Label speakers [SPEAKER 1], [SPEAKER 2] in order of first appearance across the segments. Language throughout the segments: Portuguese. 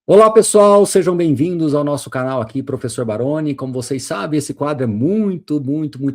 [SPEAKER 1] Olá pessoal, sejam bem-vindos ao nosso canal aqui, Professor Baroni. Como vocês sabem, esse quadro é muito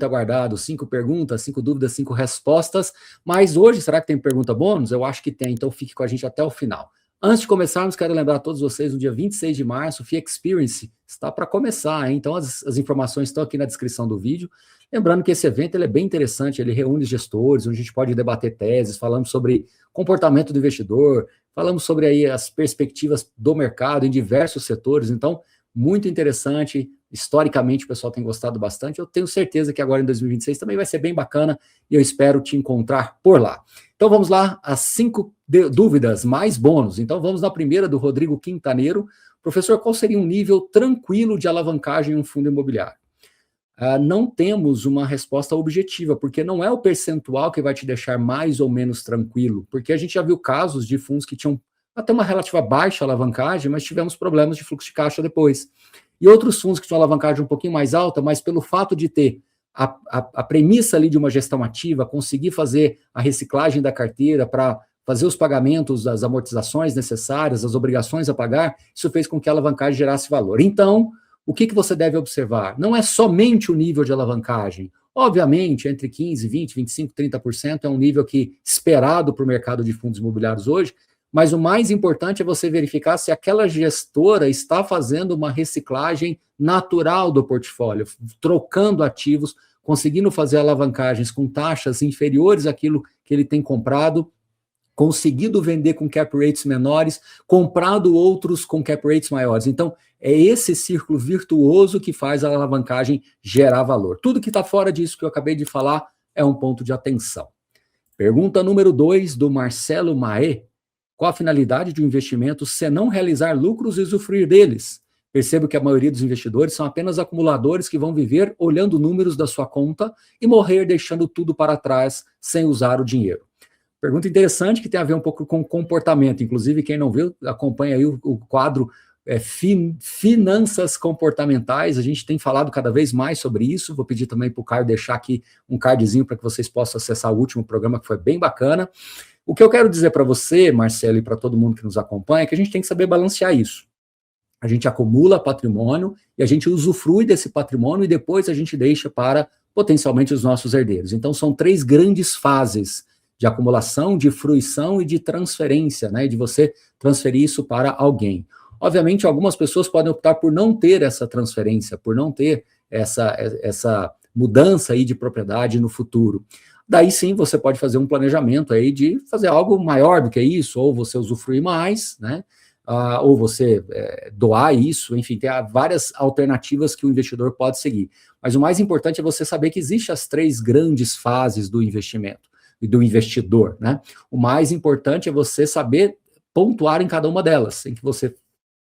[SPEAKER 1] aguardado. 5 perguntas, 5 dúvidas, 5 respostas. Mas hoje, será que tem pergunta bônus? Eu acho que tem, então fique com a gente até o final. Antes de começarmos, quero lembrar a todos vocês, no dia 26 de março, o FIA Experience está para começar, hein? Então as informações estão aqui na descrição do vídeo. Lembrando que esse evento ele é bem interessante, ele reúne gestores, onde a gente pode debater teses, falando sobre comportamento do investidor, falamos sobre aí as perspectivas do mercado em diversos setores, então, muito interessante, historicamente o pessoal tem gostado bastante, eu tenho certeza que agora em 2026 também vai ser bem bacana, e eu espero te encontrar por lá. Então vamos lá, as 5 dúvidas mais bônus. Então vamos na primeira, do Rodrigo Quintaneiro. Professor, qual seria um nível tranquilo de alavancagem em um fundo imobiliário? Não temos uma resposta objetiva, porque não é o percentual que vai te deixar mais ou menos tranquilo, porque a gente já viu casos de fundos que tinham até uma relativa baixa alavancagem, mas tivemos problemas de fluxo de caixa depois. E outros fundos que tinham alavancagem um pouquinho mais alta, mas pelo fato de ter a premissa ali de uma gestão ativa, conseguir fazer a reciclagem da carteira para fazer os pagamentos, as amortizações necessárias, as obrigações a pagar, isso fez com que a alavancagem gerasse valor. Então, o que você deve observar? Não é somente o nível de alavancagem. Obviamente, entre 15%, 20%, 25%, 30% é um nível que esperado para o mercado de fundos imobiliários hoje, mas o mais importante é você verificar se aquela gestora está fazendo uma reciclagem natural do portfólio, trocando ativos, conseguindo fazer alavancagens com taxas inferiores àquilo que ele tem comprado, conseguido vender com cap rates menores, comprado outros com cap rates maiores. Então, é esse círculo virtuoso que faz a alavancagem gerar valor. Tudo que está fora disso que eu acabei de falar é um ponto de atenção. Pergunta número 2, do Marcelo Maé. Qual a finalidade de um investimento se não realizar lucros e usufruir deles? Percebo que a maioria dos investidores são apenas acumuladores que vão viver olhando números da sua conta e morrer deixando tudo para trás sem usar o dinheiro. Pergunta interessante que tem a ver um pouco com comportamento. Inclusive, quem não viu, acompanha aí o quadro Finanças Comportamentais. A gente tem falado cada vez mais sobre isso. Vou pedir também para o Caio deixar aqui um cardzinho para que vocês possam acessar o último programa, que foi bem bacana. O que eu quero dizer para você, Marcelo, e para todo mundo que nos acompanha, é que a gente tem que saber balancear isso. A gente acumula patrimônio e a gente usufrui desse patrimônio e depois a gente deixa para, potencialmente, os nossos herdeiros. Então, são 3 grandes fases de acumulação, de fruição e de transferência, né, de você transferir isso para alguém. Obviamente, algumas pessoas podem optar por não ter essa transferência, por não ter essa mudança aí de propriedade no futuro. Daí sim, você pode fazer um planejamento aí de fazer algo maior do que isso, ou você usufruir mais, né, ou você doar isso, enfim, tem várias alternativas que o investidor pode seguir. Mas o mais importante é você saber que existem as 3 grandes fases do investimento e do investidor, né? O mais importante é você saber pontuar em cada uma delas, em que você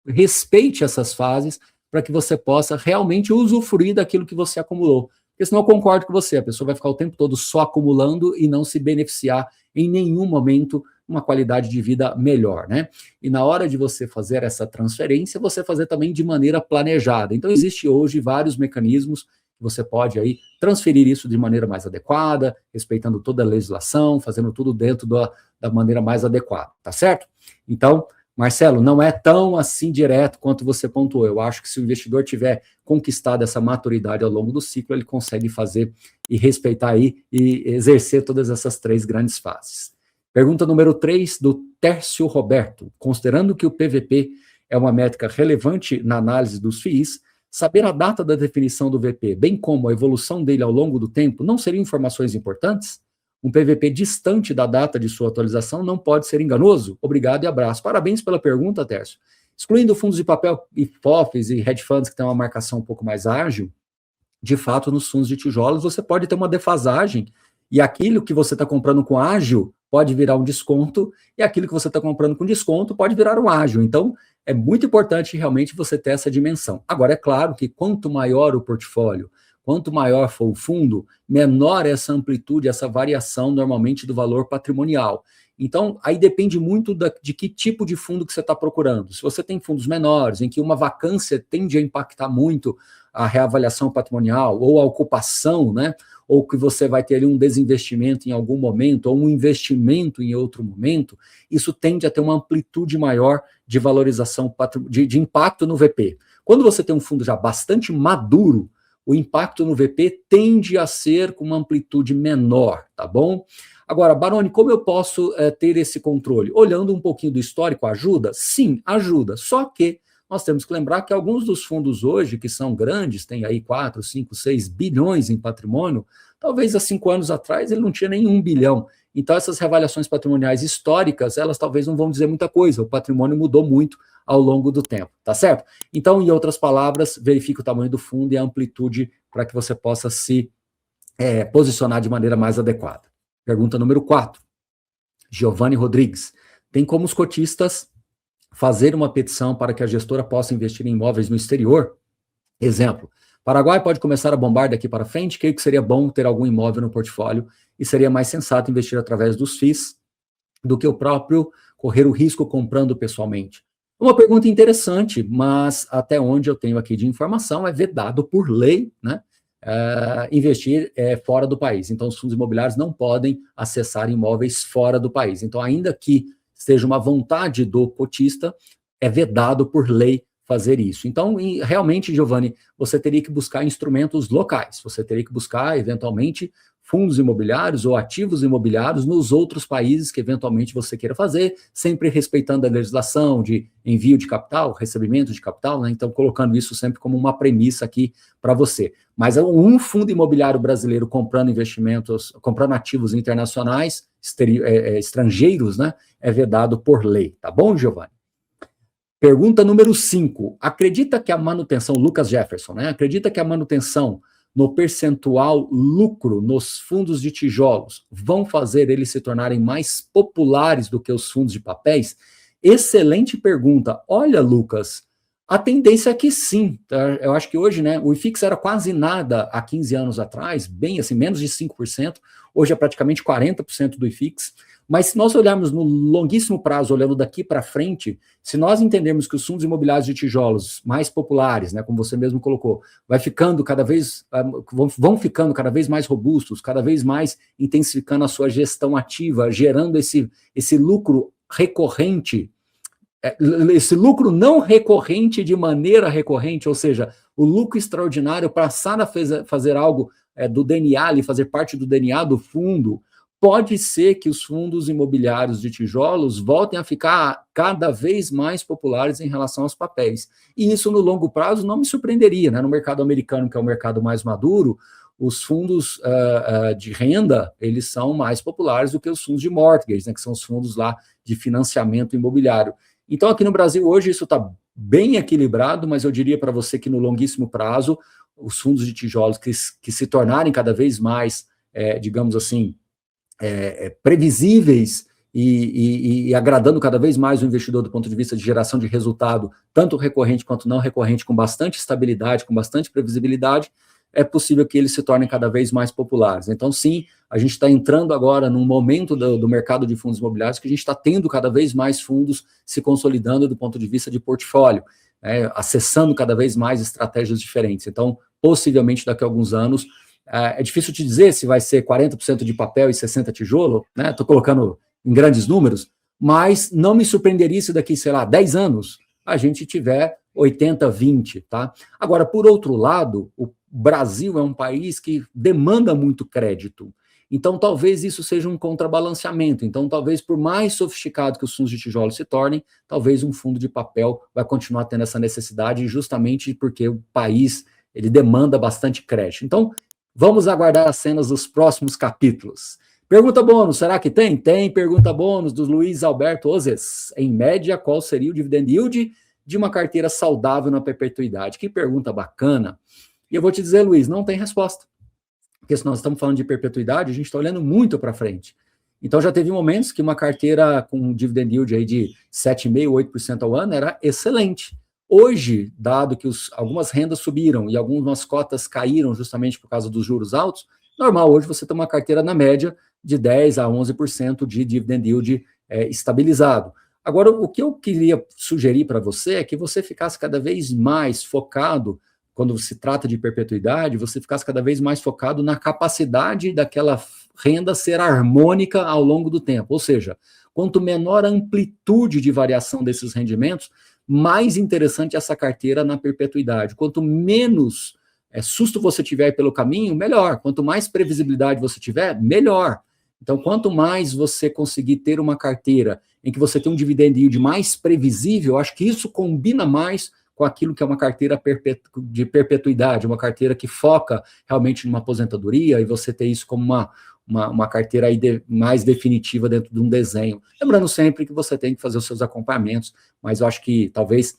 [SPEAKER 1] respeite essas fases para que você possa realmente usufruir daquilo que você acumulou. Porque senão eu concordo com você, a pessoa vai ficar o tempo todo só acumulando e não se beneficiar em nenhum momento uma qualidade de vida melhor, né? E na hora de você fazer essa transferência, você fazer também de maneira planejada. Então, existe hoje vários mecanismos que você pode aí transferir isso de maneira mais adequada, respeitando toda a legislação, fazendo tudo dentro da maneira mais adequada, tá certo? Então, Marcelo, não é tão assim direto quanto você pontuou. Eu acho que se o investidor tiver conquistado essa maturidade ao longo do ciclo, ele consegue fazer e respeitar aí e exercer todas essas 3 grandes fases. Pergunta número 3, do Tércio Roberto. Considerando que o PVP é uma métrica relevante na análise dos FIIs, saber a data da definição do VP, bem como a evolução dele ao longo do tempo, não seriam informações importantes? Um PVP distante da data de sua atualização não pode ser enganoso? Obrigado e abraço. Parabéns pela pergunta, Tércio. Excluindo fundos de papel e FOFs e hedge funds que têm uma marcação um pouco mais ágil, de fato, nos fundos de tijolos, você pode ter uma defasagem e aquilo que você está comprando com ágil pode virar um desconto e aquilo que você está comprando com desconto pode virar um ágil. Então, é muito importante realmente você ter essa dimensão. Agora, é claro que quanto maior o portfólio, quanto maior for o fundo, menor essa amplitude, essa variação normalmente do valor patrimonial. Então, aí depende muito de que tipo de fundo que você está procurando. Se você tem fundos menores, em que uma vacância tende a impactar muito a reavaliação patrimonial ou a ocupação, né? Ou que você vai ter ali um desinvestimento em algum momento, ou um investimento em outro momento, isso tende a ter uma amplitude maior de valorização, de impacto no VP. Quando você tem um fundo já bastante maduro, o impacto no VP tende a ser com uma amplitude menor, tá bom? Agora, Baroni, como eu posso ter esse controle? Olhando um pouquinho do histórico, ajuda? Sim, ajuda. Só que nós temos que lembrar que alguns dos fundos hoje, que são grandes, tem aí 4, 5, 6 bilhões em patrimônio, talvez há 5 anos atrás ele não tinha nem 1 bilhão. Então, essas reavaliações patrimoniais históricas, elas talvez não vão dizer muita coisa. O patrimônio mudou muito ao longo do tempo, tá certo? Então, em outras palavras, verifique o tamanho do fundo e a amplitude para que você possa se posicionar de maneira mais adequada. Pergunta número 4. Giovanni Rodrigues. Tem como os cotistas fazer uma petição para que a gestora possa investir em imóveis no exterior? Exemplo, Paraguai pode começar a bombar daqui para frente, creio que seria bom ter algum imóvel no portfólio e seria mais sensato investir através dos FIIs do que o próprio correr o risco comprando pessoalmente. Uma pergunta interessante, mas até onde eu tenho aqui de informação é vedado por lei, né? Investir fora do país. Então, os fundos imobiliários não podem acessar imóveis fora do país. Então, ainda que seja uma vontade do cotista, é vedado por lei fazer isso. Então, realmente, Giovanni, você teria que buscar instrumentos locais, você teria que buscar, eventualmente, fundos imobiliários ou ativos imobiliários nos outros países que, eventualmente, você queira fazer, sempre respeitando a legislação de envio de capital, recebimento de capital, né? Então, colocando isso sempre como uma premissa aqui para você. Mas um fundo imobiliário brasileiro comprando investimentos, comprando ativos internacionais, estrangeiros, né? É vedado por lei, tá bom, Giovanni? Pergunta número 5. Acredita que a manutenção, Lucas Jefferson, né? Acredita que a manutenção no percentual lucro nos fundos de tijolos vão fazer eles se tornarem mais populares do que os fundos de papéis? Excelente pergunta. Olha, Lucas, a tendência é que sim. Tá? Eu acho que hoje, né, o IFIX era quase nada há 15 anos atrás, bem assim, menos de 5%, hoje é praticamente 40% do IFIX. Mas se nós olharmos no longuíssimo prazo, olhando daqui para frente, se nós entendermos que os fundos imobiliários de tijolos mais populares, né, como você mesmo colocou, vão ficando cada vez mais robustos, cada vez mais intensificando a sua gestão ativa, gerando esse lucro recorrente, esse lucro não recorrente de maneira recorrente, ou seja, o lucro extraordinário passar a fazer algo do DNA, ali, fazer parte do DNA do fundo. Pode ser que os fundos imobiliários de tijolos voltem a ficar cada vez mais populares em relação aos papéis. E isso, no longo prazo, não me surpreenderia, né? No mercado americano, que é o mercado mais maduro, os fundos de renda, eles são mais populares do que os fundos de mortgage, né? Que são os fundos lá de financiamento imobiliário. Então, aqui no Brasil, hoje, isso está bem equilibrado, mas eu diria para você que, no longuíssimo prazo, os fundos de tijolos que se tornarem cada vez mais, digamos assim, previsíveis e agradando cada vez mais o investidor do ponto de vista de geração de resultado, tanto recorrente quanto não recorrente, com bastante estabilidade, com bastante previsibilidade, é possível que eles se tornem cada vez mais populares. Então, sim, a gente está entrando agora num momento do mercado de fundos imobiliários que a gente está tendo cada vez mais fundos se consolidando do ponto de vista de portfólio, acessando cada vez mais estratégias diferentes. Então, possivelmente, daqui a alguns anos, é difícil te dizer se vai ser 40% de papel e 60% tijolo, né? Estou colocando em grandes números, mas não me surpreenderia se daqui, sei lá, 10 anos a gente tiver 80-20, tá? Agora, por outro lado, o Brasil é um país que demanda muito crédito, então talvez isso seja um contrabalanceamento. Então, talvez por mais sofisticado que os fundos de tijolo se tornem, talvez um fundo de papel vai continuar tendo essa necessidade, justamente porque o país ele demanda bastante crédito. Então, vamos aguardar as cenas dos próximos capítulos. Pergunta bônus, será que tem? Tem pergunta bônus do Luiz Alberto Ozes. Em média, qual seria o dividend yield de uma carteira saudável na perpetuidade? Que pergunta bacana. E eu vou te dizer, Luiz, não tem resposta. Porque se nós estamos falando de perpetuidade, a gente está olhando muito para frente. Então, já teve momentos que uma carteira com um dividend yield aí de 7,5%, 8% ao ano era excelente. Hoje, dado que algumas rendas subiram e algumas cotas caíram justamente por causa dos juros altos, normal hoje você ter uma carteira na média de 10% a 11% de dividend yield estabilizado. Agora, o que eu queria sugerir para você é que você ficasse cada vez mais focado, quando se trata de perpetuidade, você ficasse cada vez mais focado na capacidade daquela renda ser harmônica ao longo do tempo. Ou seja, quanto menor a amplitude de variação desses rendimentos, mais interessante essa carteira na perpetuidade. Quanto menos susto você tiver pelo caminho, melhor. Quanto mais previsibilidade você tiver, melhor. Então, quanto mais você conseguir ter uma carteira em que você tem um dividend yield mais previsível, acho que isso combina mais com aquilo que é uma carteira de perpetuidade, uma carteira que foca realmente numa aposentadoria, e você ter isso como uma carteira aí mais definitiva dentro de um desenho. Lembrando sempre que você tem que fazer os seus acompanhamentos, mas eu acho que talvez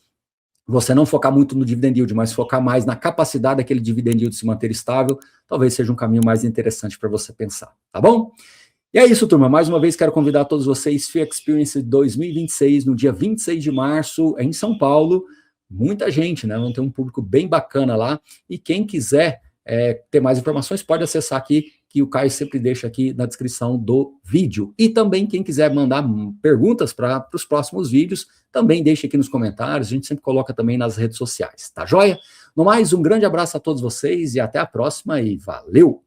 [SPEAKER 1] você não focar muito no dividend yield, mas focar mais na capacidade daquele dividend yield se manter estável, talvez seja um caminho mais interessante para você pensar, tá bom? E é isso, turma. Mais uma vez quero convidar todos vocês, FIA Experience 2026, no dia 26 de março, em São Paulo. Muita gente, né? Vamos ter um público bem bacana lá. E quem quiser ter mais informações, pode acessar aqui, que o Caio sempre deixa aqui na descrição do vídeo. E também quem quiser mandar perguntas para os próximos vídeos, também deixa aqui nos comentários. A gente sempre coloca também nas redes sociais, tá joia? No mais, um grande abraço a todos vocês e até a próxima e valeu!